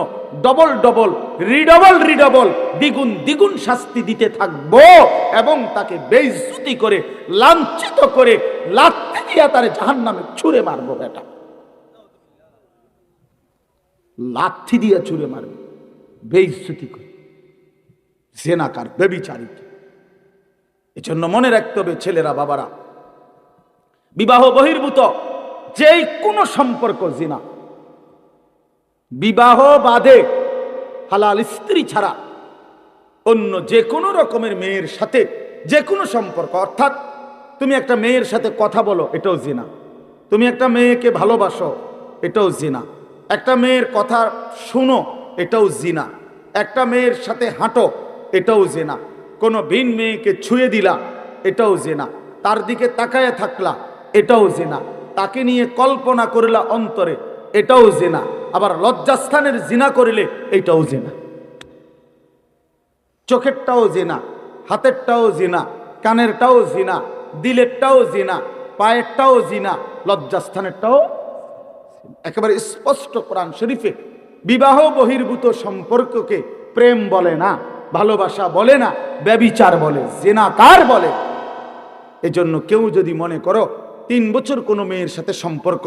ডবল ডবল, রিডবল, দ্বিগুণ দ্বিগুণ শাস্তি দিতে থাকবো, এবং তাকে বেইজ্জতি করে, লাঞ্ছিত করে, লাথি দিয়ে তার জাহান্নামে ছুঁড়ে মারবো। বেটা, লাথি দিয়ে ছুঁড়ে মারবো, বেইজ্জতি করে। জেনাকার, ব্যভিচারী। এজন্য মনে রাখতে হবে ছেলেরা, বাবারা, বিবাহ বহির্ভূত যেই কোনো সম্পর্ক জিনা। বিবাহ বাদে হালাল স্ত্রী ছাড়া অন্য যে কোনো রকমের মেয়ের সাথে যে কোনো সম্পর্ক, অর্থাৎ তুমি একটা মেয়ের সাথে কথা বলো, এটাও জিনা। তুমি একটা মেয়েকে ভালোবাসো, এটাও জিনা। একটা মেয়ের কথা শুনো, এটাও জিনা। একটা মেয়ের সাথে হাঁটো, এটাও জিনা। কোনো ভিন মেয়েকে ছুঁয়ে দিলা, এটাও জিনা। তার দিকে তাকায় থাকলা, এটাও জিনা। তাকে নিয়ে কল্পনা করলা অন্তরে, এটাও জিনা। আবার লজ্জাস্থানের জিনা করিলে এটাও জিনা। চোখেরটাও জিনা, হাতেরটাও জিনা, কানেরটাও জিনা, দিলেরটাও জিনা, পায়েরটাও জিনা, লজ্জাস্থানেরটাও। একেবারে স্পষ্ট কোরআন শরীফে বিবাহ বহির্ভূত সম্পর্ককে প্রেম বলে না, ভালোবাসা বলে না, ব্যভিচার বলে, জিনাকার বলে। এজন্য কেউ যদি মনে করো 3 বছর কোনো মেয়ের সাথে সম্পর্ক,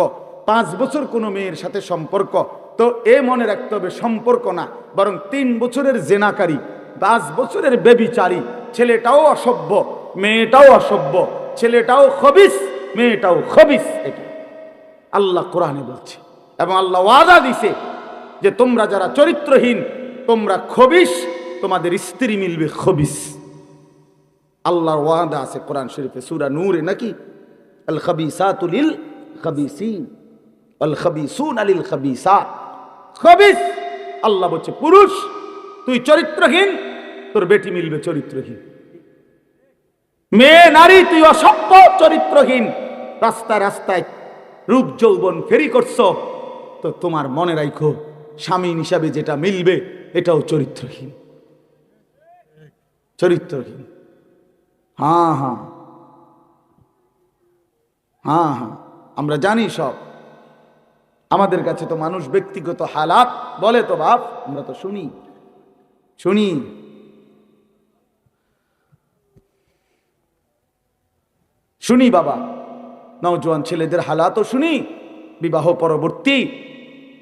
5 বছর কোনো মেয়ের সাথে সম্পর্ক, তো এ মনে রাখতে হবে সম্পর্ক না, বরং 3 বছরের জেনাকারী, 5 বছরের ব্যভিচারী। ছেলেটাও অসভ্য, মেয়েটাও অসভ্য, ছেলেটাও খবিস, মেয়েটাও খবিস। এটা আল্লাহ কোরআনে বলছে, এবং আল্লাহ ওয়াদা দিছে যে তোমরা যারা চরিত্রহীন, তোমরা খবিস, তোমাদের স্ত্রী মিলবে খবিস। আল্লাহর ওয়াদা আছে কোরআন শরীফে, সূরা নূরে নাকি, আল খাবিসাতু লিল খাবিসিন ওয়াল খাবিসুনা লিল খাবিসাত। খবিস আল্লাহ বলছে পুরুষ তুই চরিত্রহীন, তোর বেটি মিলবে চরিত্রহীন। মেয়ে নারী তুই অসভ্য, চরিত্রহীন, রাস্তায় রাস্তায় রূপ যৌবন ফেরি করছো, তো তোমার মনে রাখো স্বামী হিসাবে যেটা মিলবে এটাও চরিত্রহীন। চরিত্রহীন। হ্যাঁ হ্যাঁ হ্যাঁ হ্যাঁ, আমরা জানি সব। আমাদের কাছে তো মানুষ ব্যক্তিগত হালাত বলে, তো বাপ আমরা তো শুনি শুনি। শুনি বাবা, নওজোয়ান ছেলেদের হালাতও শুনি, বিবাহ পরবর্তী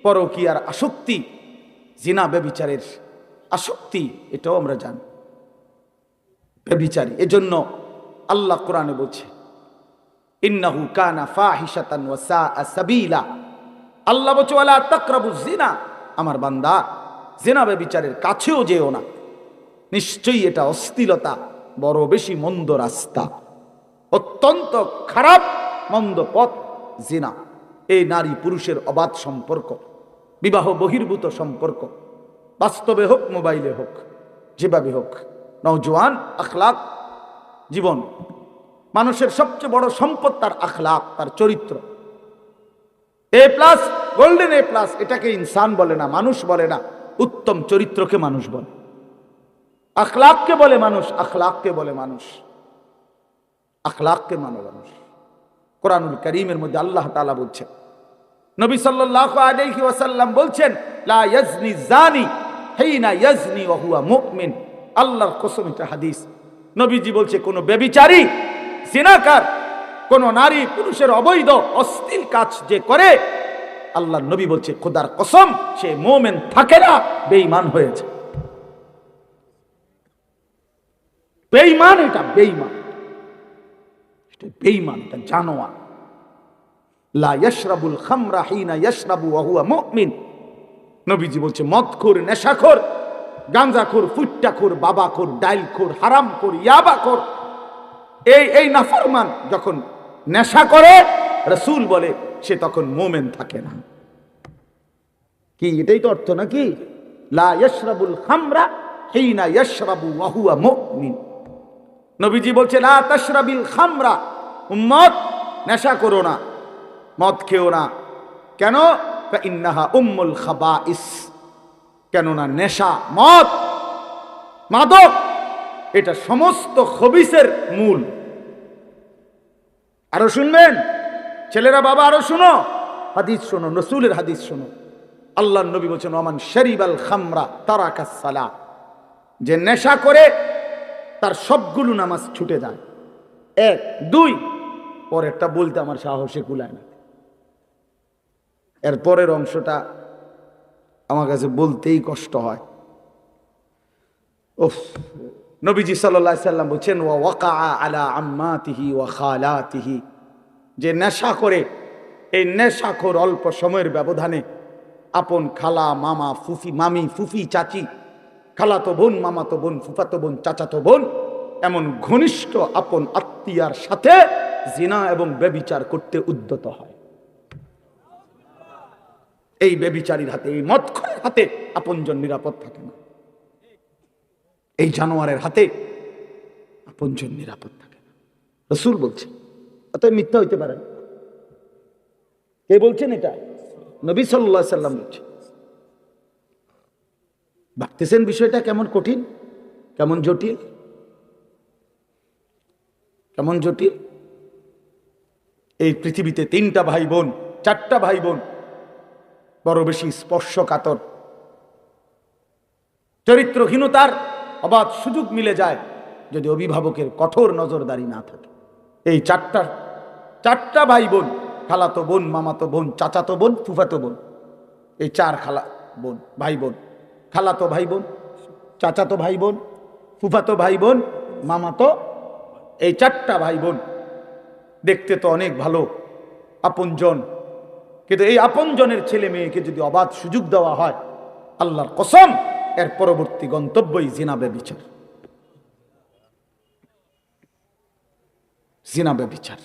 পরকীয়ার আসক্তি, জিনা ব্যভিচারের আসক্তি, এটাও আমরা জানি। ব্যভিচারী, এজন্য আল্লাহ কোরআনে বলছে ইন্নাহু কানা ফাহিশাতান ওয়া সাআ সাবিলা। আল্লাহ বলছে ওয়ালা তাকরাবুজ জিনা, আমার বান্দা জিনা ব্যভিচারের কাছেও যেও না, নিশ্চয়ই এটা অশ্লীলতা, বড় বেশি মন্দ রাস্তা, অত্যন্ত খারাপ মন্দ পথ জিনা। এই নারী পুরুষের অবাধ সম্পর্ক, বিবাহ বহির্ভূত সম্পর্ক, বাস্তবে হোক মোবাইলে হোক, যেভাবে হোক, নওজোয়ান আখলাক জীবন। মানুষের সবচেয়ে বড় সম্পদ তার আখলাক, তার চরিত্র। এ প্লাস, গোল্ডেন এ প্লাস, এটাকে ইনসান বলে না, মানুষ বলে না, উত্তম চরিত্রকে মানুষ বলে। আখলাককে বলে মানুষ, আখলাককে বলে মানুষ, আখলাককে মানে মানুষ। কোরআনুল কারীমের মধ্যে আল্লাহ তাআলা বলছেন, নবী সাল্লাল্লাহু আলাইহি ওয়াসাল্লাম বলছেন লা ইয়াজনি জানি হিনা ইয়াজনি ওয়া হুয়া মুমিন। আল্লাহর কসম, এটা হাদিস। নবীজি বলছে কোন ব্যভিচারী, জিনাকার, কোন নারী পুরুষের অবৈধ অশ্লীল কাজ যে করে, আল্লাহর নবী বলছে খোদার কসম সে মুমিন থাকে না, বেঈমান হয়েছে। বেঈমান, এটা বেঈমান, এটা বেঈমান, এটা জানোয়ার। লা ইয়াশরাবুল খামরা হিনা ইয়াশরাবু ওয়া হুয়া মুমিন। নবীজি বলছে মদখোর, নেশাখোর, গাঁজাখোর, ফুট্টাখোর, বাবাখোর, ডাইলখোর, হারামখোর, ইয়াবাখোর, এই নাফরমান যখন নেশা করে, রাসূল বলে সে তখন মুমিন থাকে না। কি এটাই তো অর্থ নাকি? লা ইয়াশরাবুল খামরা হিনা ইয়াশরাবু ওয়া হুয়া মুমিন। নবীজি বলছে লা তাশরাবিল খামরা, উম্মত নেশা করো না, মদ খেও না। কেন? ইন্নাহা উম্মুল খাবাইস। কেননা নেশা, মদ, মাদক, এটা সমস্ত খবিসের মূল। আরো শুনবেন ছেলেরা, বাবা আরো শুনো, হাদিস শোনো, রাসূলের হাদিস শোনো। আল্লাহর নবী বলেছেন ওমান শারিবাল খামরা তারাকাস সালাত, যে নেশা করে তার সবগুলো নামাজ ছুটে যায়। 1 2, পরেরটা বলতে আমার সাহসে কুলায় না, এর পরের অংশটা আমার কাছে বলতেই কষ্ট হয়। উফ, নবীজি সাল্লাল্লাহু আলাইহি সাল্লাম বলছেন ওয়া ওয়াকা আলা আম্মাতিহি ওয়া খালাতিহি, যে নেশা করে, এই নেশাখোর অল্প সময়ের ব্যবধানে আপন খালা, মামা, ফুফি, মামি, ফুফি, চাচি, খালাতো বোন, মামাতো বোন, ফুফাতো বোন, চাচাতো বোন, এমন ঘনিষ্ঠ আপন আত্মীয়ার সাথে জিনা এবং ব্যভিচার করতে উদ্যত হয়। এই ব্যভিচারীর হাতে, এই মদখোরের হাতে আপনজন নিরাপদ থাকে না। এই জানোয়ারের হাতে আপনজন নিরাপদ থাকে না। রাসূল বলছেন, অতএব মিথ্যা হইতে পারে না। কে বলছেন এটা? নবী সাল্লাল্লাহু আলাইহি সাল্লাম বলছেন। ভাবতেছেন বিষয়টা কেমন কঠিন, কেমন জটিল, কেমন জটিল। এই পৃথিবীতে 3টা ভাই বোন, 4টা ভাই বোন বড় বেশি স্পর্শকাতর, চরিত্রহীনতার অবাধ সুযোগ মিলে যায় যদি অভিভাবকের কঠোর নজরদারি না থাকে। এই চারটা ভাই বোন, খালাতো বোন, মামাতো বোন, চাচাতো বোন, ফুফাতো বোন, এই 4 খালা বোন, ভাই বোন, খালাতো ভাই বোন, চাচাতো ভাই বোন, ফুফাতো ভাই বোন, মামাতো, এই 4টা ভাই বোন দেখতে তো অনেক ভালো, আপনজন, কিন্তু এই আপনজনের ছেলে মেয়েকে যদি অবাধ সুযোগ দেওয়া হয়, আল্লাহর কসম এর পরবর্তী গন্তব্যই জিনা ব্যভিচার। জিনা ব্যভিচার।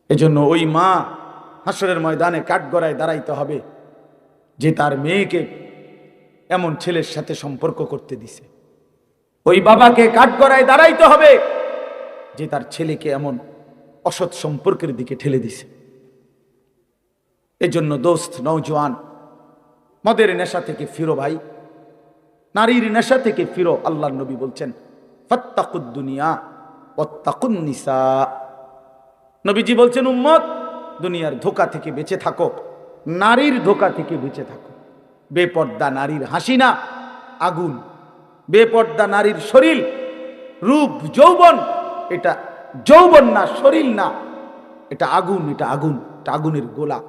এজন্য ওই মা হাসরের ময়দানে কাঠগড়ায় দাঁড়াইতে হবে যে তার মেয়েকে এমন ছেলের সাথে সম্পর্ক করতে দিছে। ওই বাবাকে কাঠগড়ায় দাঁড়াইতে হবে যে তার ছেলেকে এমন অসৎ সম্পর্কের দিকে ঠেলে দিছে। এজন্য দোস্ত, নওজোয়ান, মদের নেশা থেকে ফিরো ভাই, নারীর নেশা থেকে ফিরো। আল্লাহর নবী বলছেন ফাত্তাকুদ দুনিয়া ওয়াত্তাকুন নিসা। নবীজি বলছেন উম্মত, দুনিয়ার ধোঁকা থেকে বেঁচে থাকো, নারীর ধোঁকা থেকে বেঁচে থাকো। বেপর্দা নারীর হাসি না, আগুন। বেপর্দা নারীর শরীর, রূপ, যৌবন, এটা যৌবন না, শরীর না, এটা আগুন, এটা আগুন, এটা আগুনের গোলা,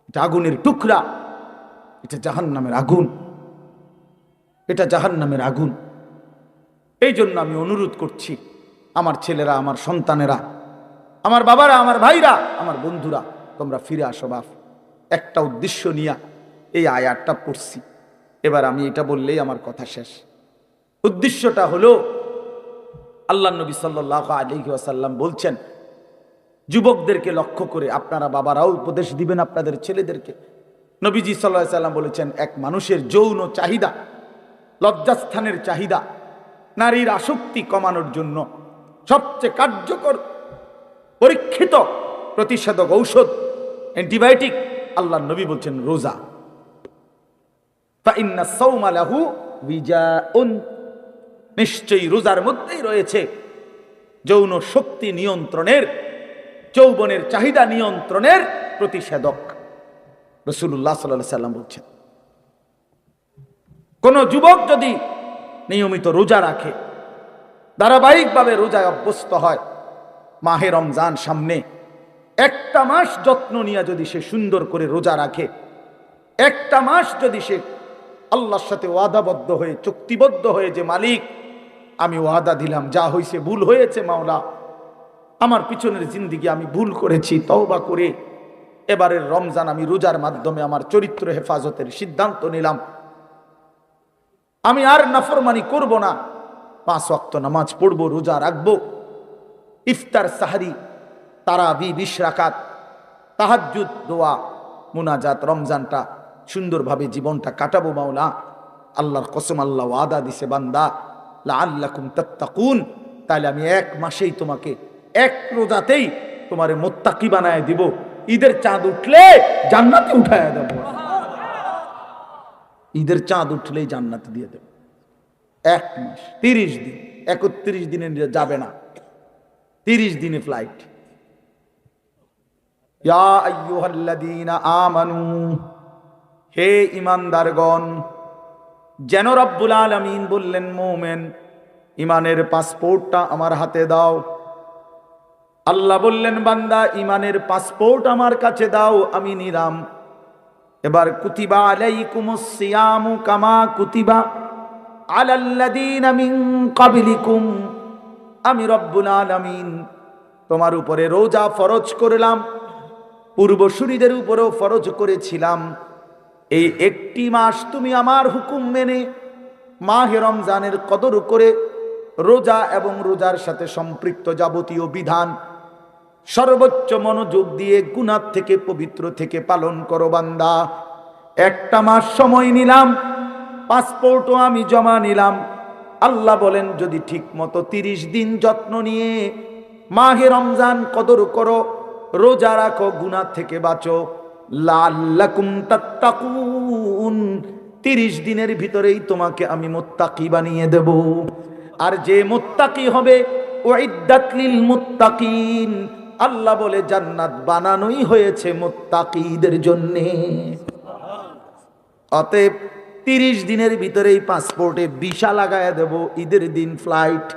এটা আগুনের টুকরা, এটা জাহান্নামের আগুন, এটা জাহান্নামের আগুন। এই জন্য আমি অনুরোধ করছি, আমার ছেলেরা, আমার সন্তানেরা, আমার বাবারা, আমার ভাইরা, আমার বন্ধুরা, তোমরা ফিরে আসো বাপ। একটা উদ্দেশ্য নিয়ে এই আয়াতটা পড়ছি, এবার আমি এটা বললেই আমার কথা শেষ। উদ্দেশ্যটা হলো, আল্লাহ নবী সাল্লাল্লাহু আলাইহি ওয়াসাল্লাম বলছেন, যুবকদেরকে লক্ষ্য করে আপনারা বাবারাও উপদেশ দিবেন আপনাদের ছেলেদেরকে। নবীজি সাল্লাল্লাহু আলাইহি ওয়াসাল্লাম বলেছেন, এক মানুষের যৌন চাহিদা, লজ্জাস্থানের চাহিদা, নারীর আসক্তি কমানোর জন্য সবচেয়ে কার্যকর পরীক্ষিত প্রতিষেধক ঔষধ, অ্যান্টিবায়োটিক, আল্লাহর নবী বলছেন রোজা। ফাইন্না সাওমা লাহু বিজাউন, নিশ্চয়ই রোজার মধ্যেই রয়েছে যৌন শক্তি নিয়ন্ত্রণের, যৌবনের চাহিদা নিয়ন্ত্রণের প্রতিষেধক। রাসূলুল্লাহ সাল্লাল্লাহু আলাইহি সাল্লাম বলছেন, কোন যুবক যদি নিয়মিত রোজা রাখে, ধারাবাহিকভাবে রোজায় অভ্যস্ত হয়, মাহে রমজান সামনে, একটা মাস যত্ন নিয়ে যদি সে সুন্দর করে রোজা রাখে, একটা মাস যদি সে আল্লাহর সাথে ওয়াদাবদ্ধ হয়ে, চুক্তিবদ্ধ হয়ে, যে মালিক আমি ওয়াদা দিলাম, যা হয়েছে ভুল হয়েছে মাওলা, আমার পিছনের জিন্দিগি আমি ভুল করেছি, তওবা করে এবারের রমজান আমি রোজার মাধ্যমে আমার চরিত্র হেফাজতের সিদ্ধান্ত নিলাম, আমি আর নাফরমানি করব না, 5 ওয়াক্ত নামাজ পড়বো, রোজা রাখবো, ইফতার, সাহারি, তারাবি, 20 রাকাত, তাহাজ্জুদ, দোয়া, মুনাজাত, রমজানটা সুন্দরভাবে জীবনটা কাটাবো মাওলা। আল্লাহর কসম, আল্লাহ ওয়াদা দিছে বান্দা লাআল্লাকুম তাত্তাকুন, তাহলে আমি 1 মাসেই তোমাকে, 1 রোজাতেই তোমারে মুত্তাকি বানায় দিব, ঈদের চাঁদ উঠলে জান্নাতে উঠায় দেব, ঈদের চাঁদ উঠলেই জান্নাতে দিয়ে দেব। 1 মাস, 30 দিন, 31 দিনে যাবে না, 30 দিনে ফ্লাইট। ইয়া আইয়ুহাল্লাযীনা আমানু, হে ঈমানদারগণ, যেন রব্বুল আলামিন বললেন, মুমিন, ঈমানের পাসপোর্টটা আমার হাতে দাও। আল্লাহ বললেন, বান্দা ঈমানের পাসপোর্ট আমার কাছে দাও, আমি নিলাম। এবার কুতিবা আলাইকুমুস সিয়ামু কামা কুতিবা আলাল্লাযীনা মিন ক্বাবলিকুম, আমি রব্বুল আলামিন তোমার উপরে রোজা ফরজ করলাম, পূর্বসূরীদের উপরেও ফরজ করেছিলাম। এই একটি মাস তুমি আমার হুকুম মেনে মাহে রমজানের কদর করে রোজা এবং রোজার সাথে সম্পৃক্ত যাবতীয় বিধান সর্বোচ্চ মনোযোগ দিয়ে গুনাহ থেকে পবিত্র থেকে পালন করো বান্দা। একটা মাস সময় নিলাম, পাসপোর্টও আমি জমা নিলাম। আল্লাহ বলেন যদি ঠিক মতো 30 দিন যত্ন নিয়ে মাহে রমজান কদর করো, রোজা রাখো, গুনাহ থেকে বাঁচো, লাআল্লাকুম তাত্তাকুন, 30 দিনের ভিতরেই তোমাকে আমি মুত্তাকি বানিয়ে দেব। আর যে মুত্তাকি হবে, উইদ্দাত লিল মুত্তাকিন, আল্লাহ বলে জান্নাত বানানোই হয়েছে মুত্তাকিদের জন্যে। অতএব 30 দিনের ভিতরেই পাসপোর্টে ভিসা লাগায় দেব, ঈদের দিন ফ্লাইট,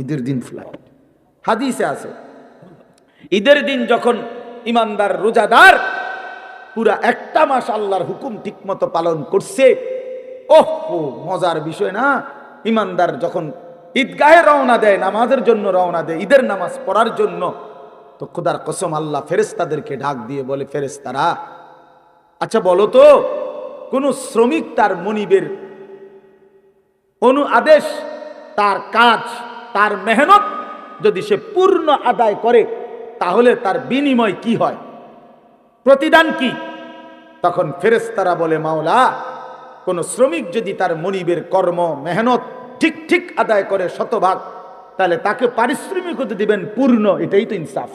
ঈদের দিন ফ্লাইট। হাদিসে আছে ঈদের দিন যখন ইমানদার রোজাদার পুরা একটা মাস আল্লাহর হুকুম ঠিকমতো পালন করছে, ওহ মজার বিষয় না। ইমানদার যখন ঈদগাহে রওনা দেয়, নামাজের জন্য রওনা দেয়, ঈদের নামাজ পড়ার জন্য, তো খোদার কসম আল্লাহ ফেরেশতাদেরকে ডাক দিয়ে বলে, ফেরেশতারা আচ্ছা বলো তো, কোন শ্রমিক তার মনিবের আদেশ, তার কাজ, তার মেহনত যদি সে পূর্ণ আদায় করে, তাহলে তার বিনিময় কি হয়, প্রতিদান কি? তখন ফেরেশতারা বলে, মাওলা, কোন শ্রমিক যদি তার মনিবের কর্ম মেহনত ঠিক ঠিক আদায় করে শতভাগ, তাহলে তাকে পারিশ্রমিক হতে দিবেন পূর্ণ, এটাই তো ইনসাফ।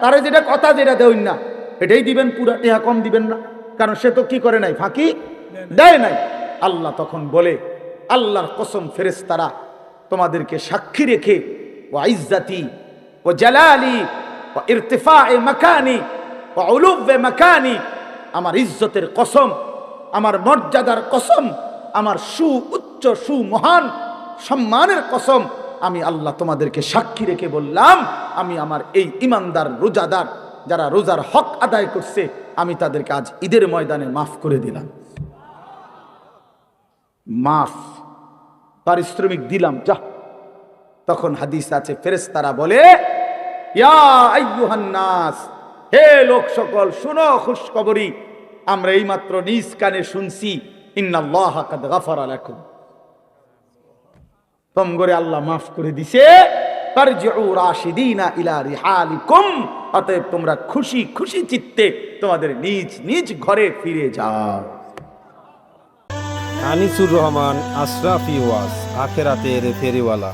তারে যেটা কথা যেটা দেন না, এটাই দিবেন, পুরা টেহা কম দিবেন না, কারণ সে তো কি করে নাই, ফাঁকি দেয় নাই। আল্লাহ তখন বলে, আল্লাহর কসম ফেরেশতারা তোমাদেরকে সাক্ষী রেখে, ওয়া ইজ্জতি ওয়া জালালি ওয়া ইরতিফা'i মাকানি ওয়া উলুব্বে মাকানি, আমার ইজ্জতের কসম, আমার মর্যাদার কসম, আমার উচ্চ মহান সম্মানের কসম, আমি আল্লাহ তোমাদেরকে সাক্ষী রেখে বললাম, আমি আমার এই ইমানদার রোজাদার যারা রোজার হক আদায় করছে, আমি তাদেরকে আজ ঈদের ময়দানে মাফ করে দিলাম। মাফ, পারিশ্রমিক দিলাম, যা। তখন হাদিস আছে ফেরেশতারা বলে, ইয়া আইয়ুহান নাস, হে লোক সকল, শুনো খুশখবরি, আমরা এইমাত্র নিজ কানে শুনছি, ইন্নাল্লাহা কাদ গাফারা লাকুম, তোম করে আল্লাহ মাফ করে দিছে, তারজিউ রাশিদিনা ইলা রিহালিকুম, অতএব তোমরা খুশি খুশি চিত্তে তোমাদের নিজ নিজ ঘরে ফিরে যাও। আনিসুর রহমান, আশরাফি ওয়াজ, আখেরাতের ফেরিওয়ালা।